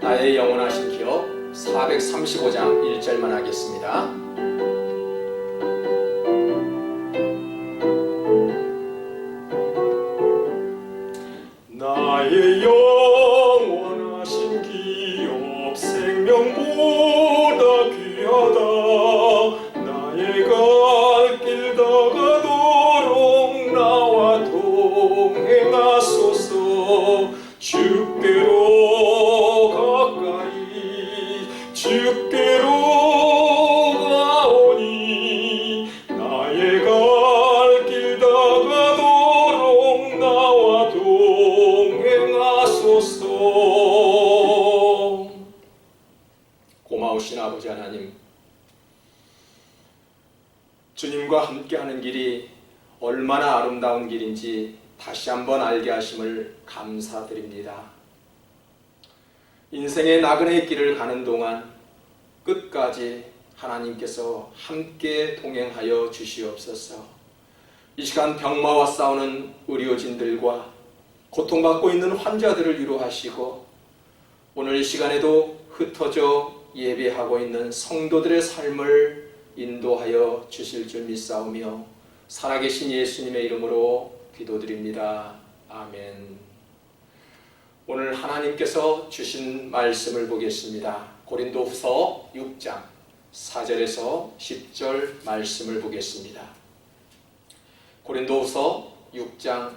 나의 영원하신 기업 435장 1절만 하겠습니다. 나의 영원하신 기업 생명보다 귀하다. 나의 갈 길 다가도록 나와 동행하소서. 주께로 가까이 주께로 가오니 나의 갈 길 다가도록 나와 동행하소서. 고마우신 아버지 하나님, 주님과 함께하는 길이 얼마나 아름다운 길인지 다시 한번 알게 하심을 감사드립니다. 인생의 나그네 길을 가는 동안 끝까지 하나님께서 함께 동행하여 주시옵소서. 이 시간 병마와 싸우는 의료진들과 고통받고 있는 환자들을 위로하시고, 오늘 이 시간에도 흩어져 예배하고 있는 성도들의 삶을 인도하여 주실 줄 믿사오며 살아계신 예수님의 이름으로 기도드립니다. 아멘. 오늘 하나님께서 주신 말씀을 보겠습니다. 고린도후서 6장 4절에서 10절 말씀을 보겠습니다. 고린도후서 6장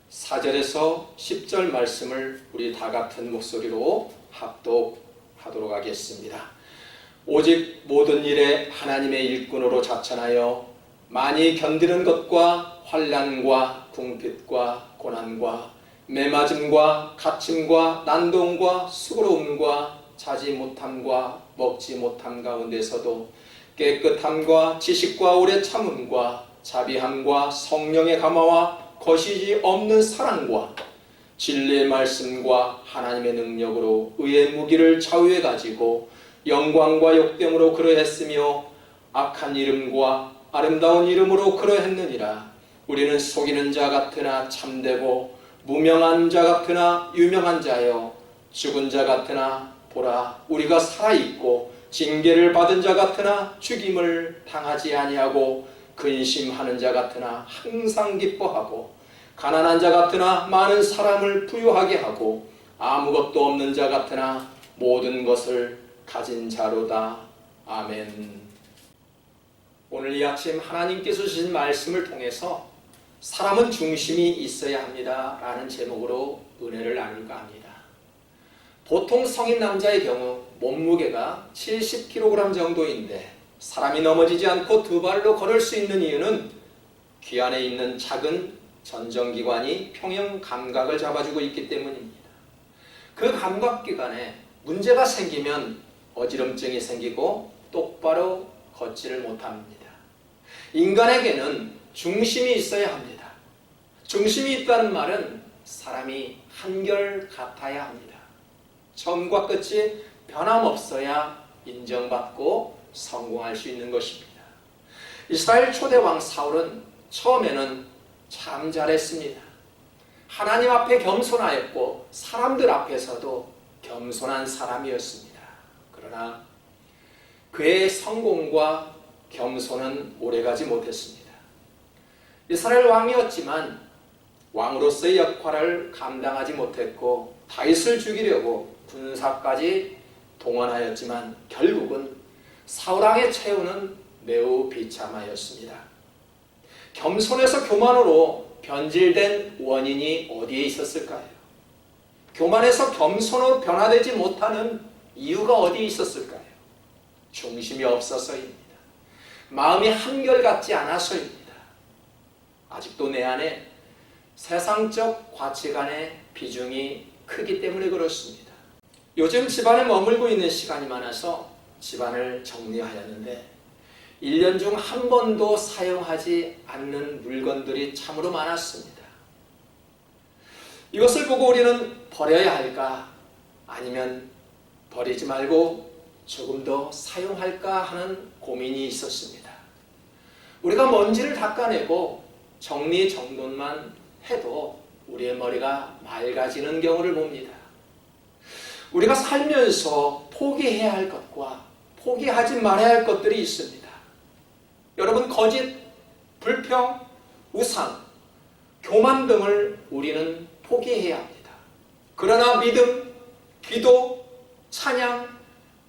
4절에서 10절 말씀을 우리 다 같은 목소리로 합독하도록 하겠습니다. 오직 모든 일에 하나님의 일꾼으로 자천하여 많이 견디는 것과 환난과 궁핍과 고난과 매맞음과 갇힘과 난동과 수고로움과 자지 못함과 먹지 못함 가운데서도 깨끗함과 지식과 오래 참음과 자비함과 성령의 감화와 거시기 없는 사랑과 진리의 말씀과 하나님의 능력으로 의의 무기를 좌우에 가지고 영광과 욕됨으로 그러했으며 악한 이름과 아름다운 이름으로 그러했느니라. 우리는 속이는 자 같으나 참되고 무명한 자 같으나 유명한 자여, 죽은 자 같으나 보라 우리가 살아있고 징계를 받은 자 같으나 죽임을 당하지 아니하고 근심하는 자 같으나 항상 기뻐하고 가난한 자 같으나 많은 사람을 부유하게 하고 아무것도 없는 자 같으나 모든 것을 가진 자로다. 아멘. 오늘 이 아침 하나님께서 주신 말씀을 통해서 사람은 중심이 있어야 합니다 라는 제목으로 은혜를 나눌까 합니다. 보통 성인 남자의 경우 몸무게가 70kg 정도인데 사람이 넘어지지 않고 두 발로 걸을 수 있는 이유는 귀 안에 있는 작은 전정기관이 평형 감각을 잡아주고 있기 때문입니다. 그 감각기관에 문제가 생기면 어지럼증이 생기고 똑바로 걷지를 못합니다. 인간에게는 중심이 있어야 합니다. 중심이 있다는 말은 사람이 한결 같아야 합니다. 처음과 끝이 변함없어야 인정받고 성공할 수 있는 것입니다. 이스라엘 초대 왕 사울은 처음에는 참 잘했습니다. 하나님 앞에 겸손하였고 사람들 앞에서도 겸손한 사람이었습니다. 그러나 그의 성공과 겸손은 오래가지 못했습니다. 이스라엘 왕이었지만 왕으로서의 역할을 감당하지 못했고 다윗을 죽이려고 군사까지 동원하였지만 결국은 사울왕의 최후는 매우 비참하였습니다. 겸손에서 교만으로 변질된 원인이 어디에 있었을까요? 교만에서 겸손으로 변화되지 못하는 이유가 어디에 있었을까요? 중심이 없어서입니다. 마음이 한결같지 않아서입니다. 아직도 내 안에 세상적 가치관의 비중이 크기 때문에 그렇습니다. 요즘 집안에 머물고 있는 시간이 많아서 집안을 정리하였는데 1년 중 한 번도 사용하지 않는 물건들이 참으로 많았습니다. 이것을 보고 우리는 버려야 할까 아니면 버리지 말고 조금 더 사용할까 하는 고민이 있었습니다. 우리가 먼지를 닦아내고 정리정돈만 해도 우리의 머리가 맑아지는 경우를 봅니다. 우리가 살면서 포기해야 할 것과 포기하지 말아야 할 것들이 있습니다. 여러분, 거짓, 불평, 우상, 교만 등을 우리는 포기해야 합니다. 그러나 믿음, 기도, 찬양,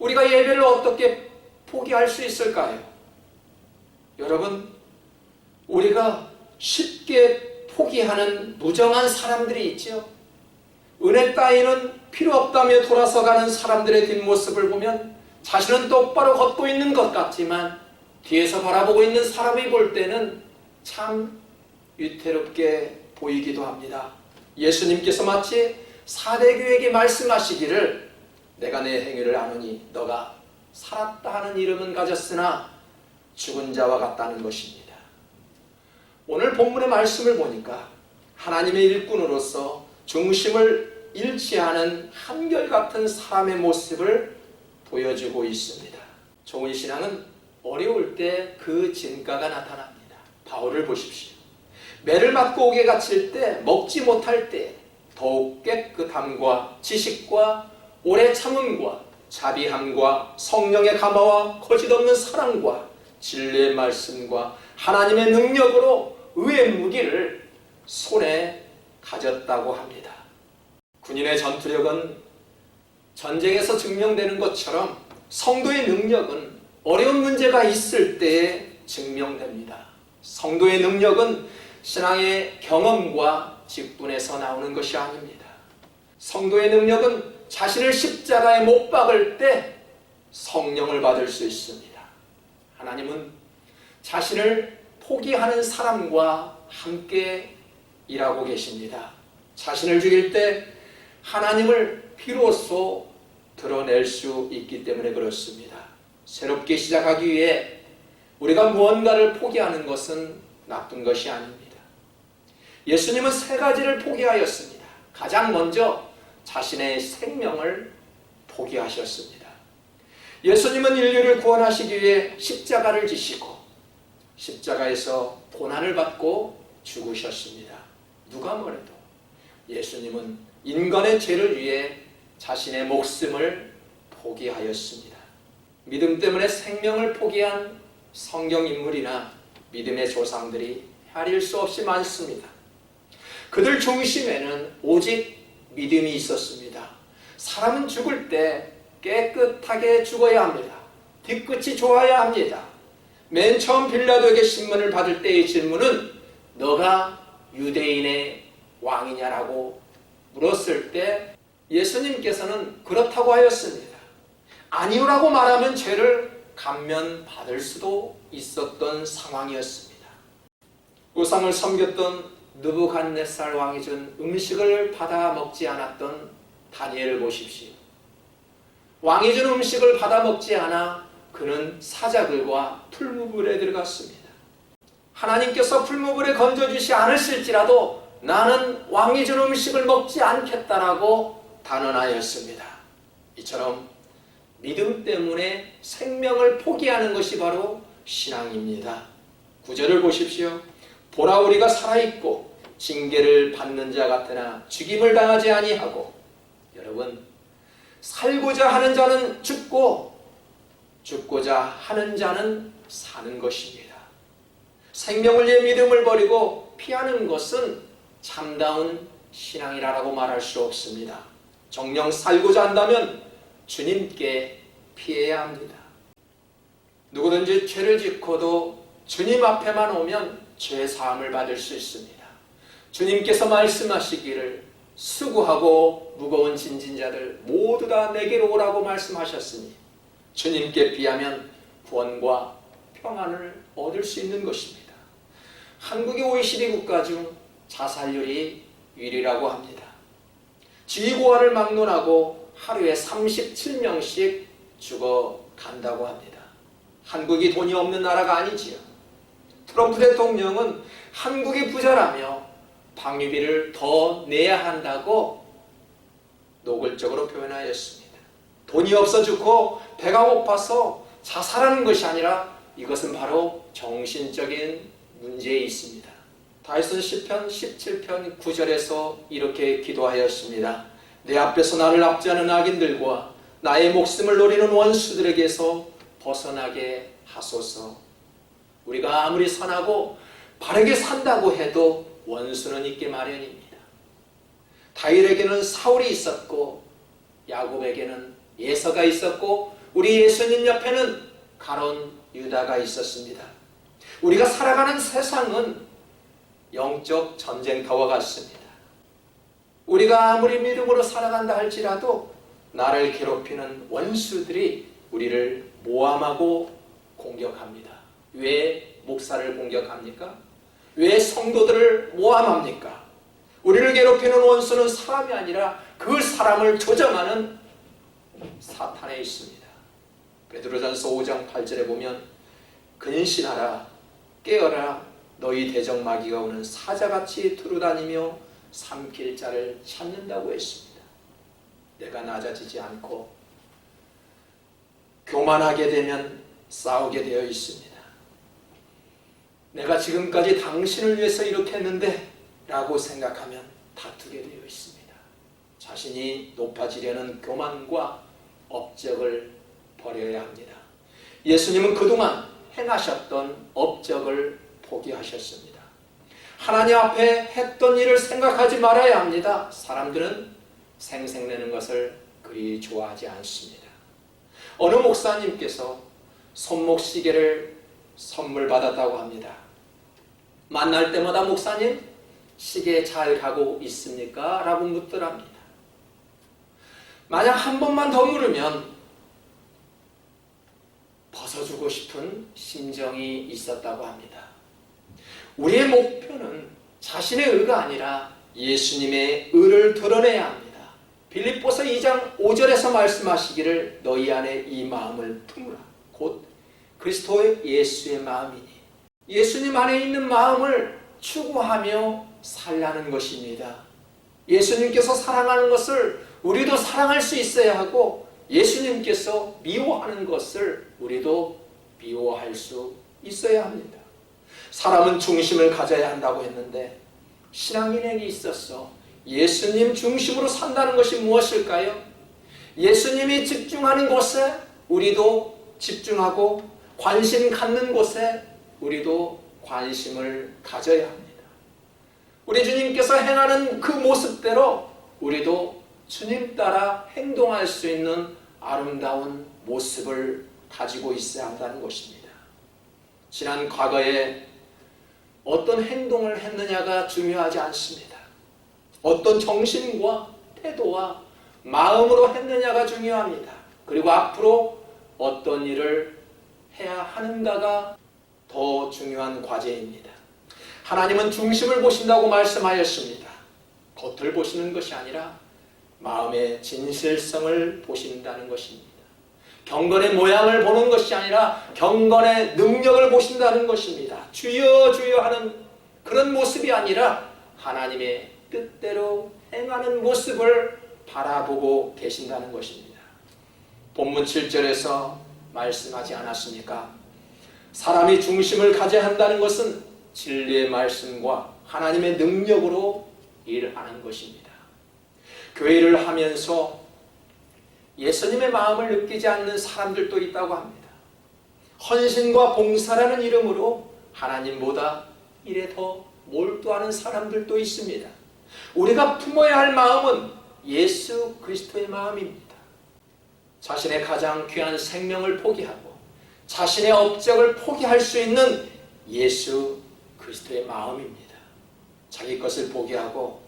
우리가 예배를 어떻게 포기할 수 있을까요? 여러분, 우리가 쉽게 포기하는 무정한 사람들이 있죠. 은혜 따위는 필요 없다며 돌아서 가는 사람들의 뒷모습을 보면 자신은 똑바로 걷고 있는 것 같지만 뒤에서 바라보고 있는 사람이 볼 때는 참 위태롭게 보이기도 합니다. 예수님께서 마치 사대교에게 말씀하시기를 내가 내 행위를 아노니 너가 살았다 하는 이름은 가졌으나 죽은 자와 같다는 것입니다. 오늘 본문의 말씀을 보니까 하나님의 일꾼으로서 중심을 잃지 않은 한결같은 사람의 모습을 보여주고 있습니다. 좋은 신앙은 어려울 때 그 진가가 나타납니다. 바울을 보십시오. 매를 맞고 옥에 갇힐 때, 먹지 못할 때 더욱 깨끗함과 지식과 오래 참음과 자비함과 성령의 감화와 거짓없는 사랑과 진리의 말씀과 하나님의 능력으로 의의 무기를 손에 가졌다고 합니다. 군인의 전투력은 전쟁에서 증명되는 것처럼 성도의 능력은 어려운 문제가 있을 때에 증명됩니다. 성도의 능력은 신앙의 경험과 직분에서 나오는 것이 아닙니다. 성도의 능력은 자신을 십자가에 못 박을 때 성령을 받을 수 있습니다. 하나님은 자신을 포기하는 사람과 함께 일하고 계십니다. 자신을 죽일 때 하나님을 비로소 드러낼 수 있기 때문에 그렇습니다. 새롭게 시작하기 위해 우리가 무언가를 포기하는 것은 나쁜 것이 아닙니다. 예수님은 세 가지를 포기하였습니다. 가장 먼저 자신의 생명을 포기하셨습니다. 예수님은 인류를 구원하시기 위해 십자가를 지시고 십자가에서 고난을 받고 죽으셨습니다. 누가 뭐래도 예수님은 인간의 죄를 위해 자신의 목숨을 포기하였습니다. 믿음 때문에 생명을 포기한 성경인물이나 믿음의 조상들이 헤아릴 수 없이 많습니다. 그들 중심에는 오직 믿음이 있었습니다. 사람은 죽을 때 깨끗하게 죽어야 합니다. 뒤끝이 좋아야 합니다. 맨 처음 빌라도에게 신문을 받을 때의 질문은 너가 유대인의 왕이냐라고 물었을 때 예수님께서는 그렇다고 하였습니다. 아니오라고 말하면 죄를 감면받을 수도 있었던 상황이었습니다. 우상을 섬겼던 느부갓네살 왕이 준 음식을 받아 먹지 않았던 다니엘을 보십시오. 왕이 준 음식을 받아 먹지 않아 그는 사자들과 풀무불에 들어갔습니다. 하나님께서 풀무불에 건져주시 않으실지라도 나는 왕이 준 음식을 먹지 않겠다라고 단언하였습니다. 이처럼 믿음 때문에 생명을 포기하는 것이 바로 신앙입니다. 9절을 보십시오. 보라 우리가 살아있고 징계를 받는 자 같으나 죽임을 당하지 아니하고. 여러분, 살고자 하는 자는 죽고 죽고자 하는 자는 사는 것입니다. 생명을 위해 믿음을 버리고 피하는 것은 참다운 신앙이라고 말할 수 없습니다. 정녕 살고자 한다면 주님께 피해야 합니다. 누구든지 죄를 짓고도 주님 앞에만 오면 죄 사함을 받을 수 있습니다. 주님께서 말씀하시기를 수고하고 무거운 짐진 자들 모두 다 내게로 오라고 말씀하셨으니 주님께 비하면 구원과 평안을 얻을 수 있는 것입니다. 한국의 OECD 국가 중 자살률이 1위라고 합니다. 지위고하를 막론하고 하루에 37명씩 죽어간다고 합니다. 한국이 돈이 없는 나라가 아니지요. 트럼프 대통령은 한국이 부자라며 방위비를 더 내야 한다고 노골적으로 표현하였습니다. 돈이 없어 죽고 배가 고파서 자살하는 것이 아니라 이것은 바로 정신적인 문제에 있습니다. 다윗은 시편 17편 9절에서 이렇게 기도하였습니다. 내 앞에서 나를 압제하는 악인들과 나의 목숨을 노리는 원수들에게서 벗어나게 하소서. 우리가 아무리 선하고 바르게 산다고 해도 원수는 있게 마련입니다. 다윗에게는 사울이 있었고 야곱에게는 예서가 있었고 우리 예수님 옆에는 가론 유다가 있었습니다. 우리가 살아가는 세상은 영적 전쟁터와 같습니다. 우리가 아무리 믿음으로 살아간다 할지라도 나를 괴롭히는 원수들이 우리를 모함하고 공격합니다. 왜 목사를 공격합니까? 왜 성도들을 모함합니까? 우리를 괴롭히는 원수는 사람이 아니라 그 사람을 조정하는 사탄에 있습니다. 베드로전서 5장 8절에 보면 근신하라 깨어라 너희 대적 마귀가 오는 사자같이 두루다니며 삼킬 자를 찾는다고 했습니다. 내가 낮아지지 않고 교만하게 되면 싸우게 되어 있습니다. 내가 지금까지 당신을 위해서 이렇게 했는데 라고 생각하면 다투게 되어 있습니다. 자신이 높아지려는 교만과 업적을 버려야 합니다. 예수님은 그동안 행하셨던 업적을 포기하셨습니다. 하나님 앞에 했던 일을 생각하지 말아야 합니다. 사람들은 생색내는 것을 그리 좋아하지 않습니다. 어느 목사님께서 손목시계를 선물 받았다고 합니다. 만날 때마다 목사님 시계 잘 가고 있습니까? 라고 묻더랍니다. 만약 한 번만 더 물으면 벗어주고 싶은 심정이 있었다고 합니다. 우리의 목표는 자신의 의가 아니라 예수님의 의를 드러내야 합니다. 빌립보서 2장 5절에서 말씀하시기를 너희 안에 이 마음을 품으라. 곧 그리스도 예수의 마음이니 예수님 안에 있는 마음을 추구하며 살라는 것입니다. 예수님께서 사랑하는 것을 우리도 사랑할 수 있어야 하고 예수님께서 미워하는 것을 우리도 미워할 수 있어야 합니다. 사람은 중심을 가져야 한다고 했는데 신앙인에게 있어서 예수님 중심으로 산다는 것이 무엇일까요? 예수님이 집중하는 곳에 우리도 집중하고 관심 갖는 곳에 우리도 관심을 가져야 합니다. 우리 주님께서 행하는 그 모습대로 우리도 주님 따라 행동할 수 있는 아름다운 모습을 가지고 있어야 한다는 것입니다. 지난 과거에 어떤 행동을 했느냐가 중요하지 않습니다. 어떤 정신과 태도와 마음으로 했느냐가 중요합니다. 그리고 앞으로 어떤 일을 해야 하는가가 더 중요한 과제입니다. 하나님은 중심을 보신다고 말씀하였습니다. 겉을 보시는 것이 아니라 마음의 진실성을 보신다는 것입니다. 경건의 모양을 보는 것이 아니라 경건의 능력을 보신다는 것입니다. 주여 주여 하는 그런 모습이 아니라 하나님의 뜻대로 행하는 모습을 바라보고 계신다는 것입니다. 본문 7절에서 말씀하지 않았습니까? 사람이 중심을 가져야 한다는 것은 진리의 말씀과 하나님의 능력으로 일하는 것입니다. 교회를 하면서 예수님의 마음을 느끼지 않는 사람들도 있다고 합니다. 헌신과 봉사라는 이름으로 하나님보다 일에 더 몰두하는 사람들도 있습니다. 우리가 품어야 할 마음은 예수 그리스도의 마음입니다. 자신의 가장 귀한 생명을 포기하고 자신의 업적을 포기할 수 있는 예수 그리스도의 마음입니다. 자기 것을 포기하고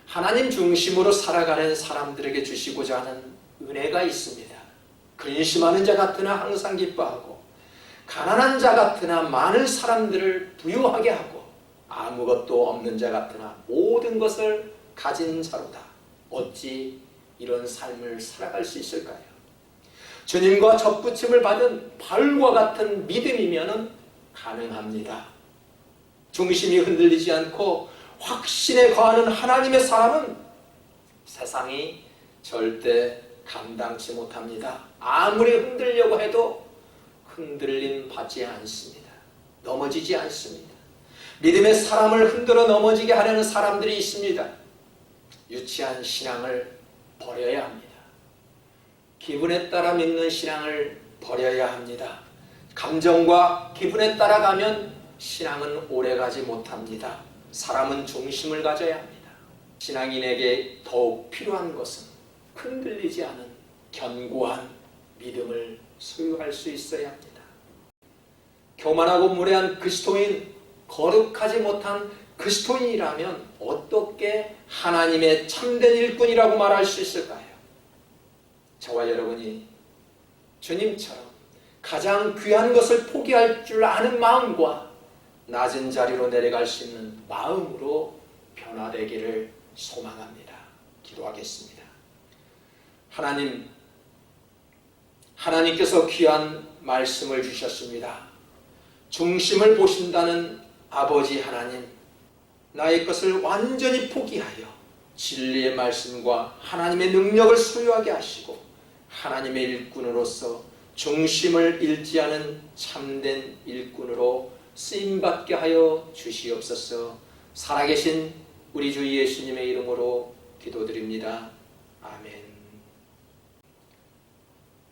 하나님 중심으로 살아가는 사람들에게 주시고자 하는 은혜가 있습니다. 근심하는 자 같으나 항상 기뻐하고 가난한 자 같으나 많은 사람들을 부유하게 하고 아무것도 없는 자 같으나 모든 것을 가진 자로다. 어찌 이런 삶을 살아갈 수 있을까요? 주님과 접붙임을 받은 바울과 같은 믿음이면 가능합니다. 중심이 흔들리지 않고 확신에 거하는 하나님의 사람은 세상이 절대 감당치 못합니다. 아무리 흔들려고 해도 흔들림 받지 않습니다. 넘어지지 않습니다. 믿음의 사람을 흔들어 넘어지게 하려는 사람들이 있습니다. 유치한 신앙을 버려야 합니다. 기분에 따라 믿는 신앙을 버려야 합니다. 감정과 기분에 따라가면 신앙은 오래가지 못합니다. 사람은 중심을 가져야 합니다. 신앙인에게 더욱 필요한 것은 흔들리지 않은 견고한 믿음을 소유할 수 있어야 합니다. 교만하고 무례한 그리스도인, 거룩하지 못한 그리스도인이라면 어떻게 하나님의 참된 일꾼이라고 말할 수 있을까요? 저와 여러분이 주님처럼 가장 귀한 것을 포기할 줄 아는 마음과 낮은 자리로 내려갈 수 있는 마음으로 변화되기를 소망합니다. 기도하겠습니다. 하나님께서 귀한 말씀을 주셨습니다. 중심을 보신다는 아버지 하나님, 나의 것을 완전히 포기하여 진리의 말씀과 하나님의 능력을 소유하게 하시고 하나님의 일꾼으로서 중심을 잃지 않은 참된 일꾼으로 쓰임받게 하여 주시옵소서. 살아계신 우리 주 예수님의 이름으로 기도드립니다. 아멘.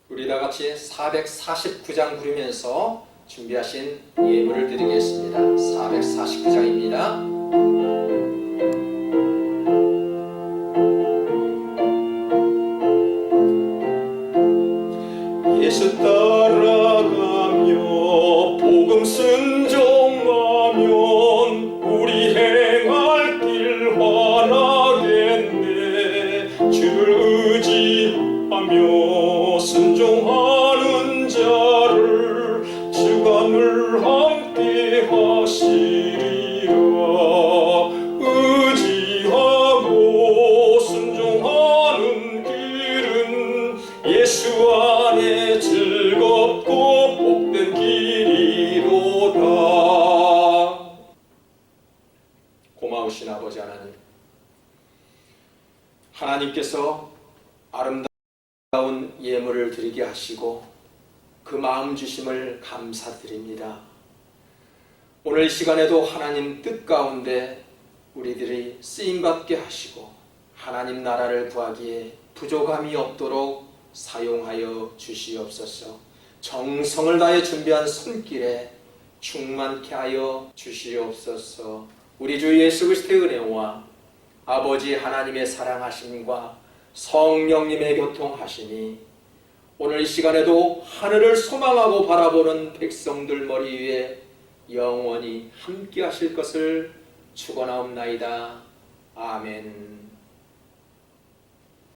우리 다같이 449장 부르면서 준비하신 예물을 드리겠습니다. 449장입니다. 예수 따라가며 복음 순종하면 우리 행할 길 환하겠네. 주를 의지하며 순종하는 자를 주가 늘 함께 하시리라. 의지하고 순종하는 길은 예수 안에 즐겁고 복된 길이로다. 고마우신 아버지 하나님, 하나님께서 아름다운 예물을 드리게 하시고 그 마음 주심을 감사드립니다. 오늘 이 시간에도 하나님 뜻 가운데 우리들이 쓰임받게 하시고 하나님 나라를 구하기에 부족함이 없도록 사용하여 주시옵소서. 정성을 다해 준비한 손길에 충만케 하여 주시옵소서. 우리 주 예수 그리스도의 은혜와 아버지 하나님의 사랑하심과 성령님의 교통하심이 오늘 이 시간에도 하늘을 소망하고 바라보는 백성들 머리 위에 영원히 함께 하실 것을 축원하옵나이다. 아멘.